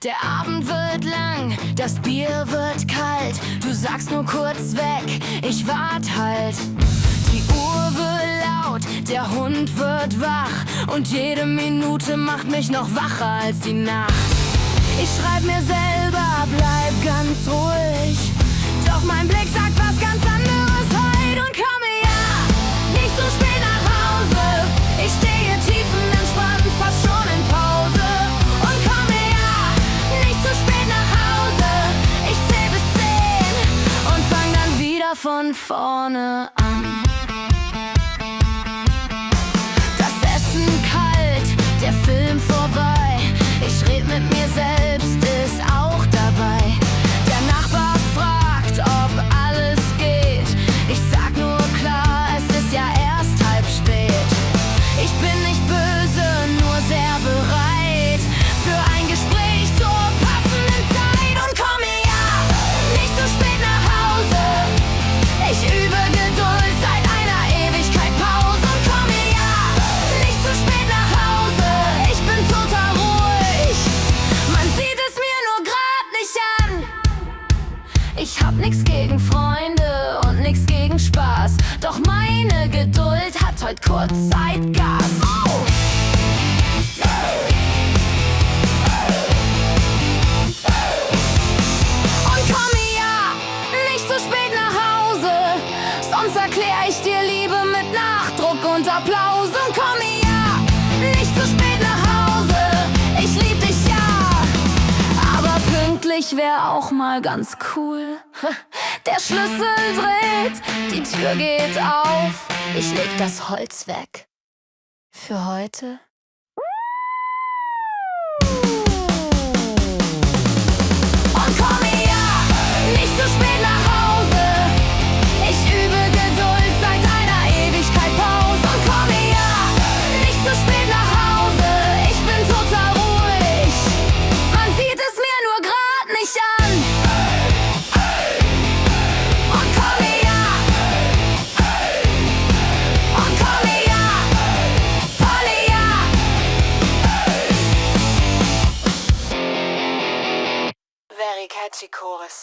Der Abend wird lang, das Bier wird kalt. Du sagst nur kurz weg, ich wart halt. Die Uhr wird laut, der Hund wird wach und jede Minute macht mich noch wacher als die Nacht. Ich schreib mir selber, bleib ganz ruhig, doch mein Blick sagt was ganz anderes heute und komme ja nicht so spät nach Hause. Ich stehe tiefenentspannt, fast schon in Pause und komme ja nicht so spät nach Hause. Ich zähl bis 10 und fang dann wieder von vorne an. Das Essen kalt, der Film vorbei. Ich red mit mir selbst, ist auch dabei. Der Nachbar fragt, ob alles geht. Ich sag nur klar, es ist ja erst halb spät. Ich bin nicht böse, nur sehr bereit für ein Gespräch zur passenden Zeit und komme ja nicht so spät nach Hause. Ich übe Geduld seit einer Ewigkeit Pause und komme ja nicht so spät nach Hause. Ich bin total ruhig, man sieht es mir nur grad nicht an. Ich hab nix gegen Freunde und nix gegen Spaß, doch meine Geduld hat heut kurz Zeitgas. Und komme ja nicht so spät nach Hause, sonst erklär ich dir Liebe mit Nachdruck und Applaus. Und komme ja nicht so spät nach Hause, ich lieb dich ja, aber pünktlich wär auch mal ganz cool. Der Schlüssel dreht, die Tür geht auf, ich leg das Holz weg. Für heute. Und komme ja nicht so spät nach Hause. Ich übe Geduld seit einer Ewigkeit Pause. Und komme ja nicht so spät nach Hause. Ich bin total ruhig, man sieht es mir nur grad nicht an. Und komme ja, und komme ja, volle ja. Very catchy chorus.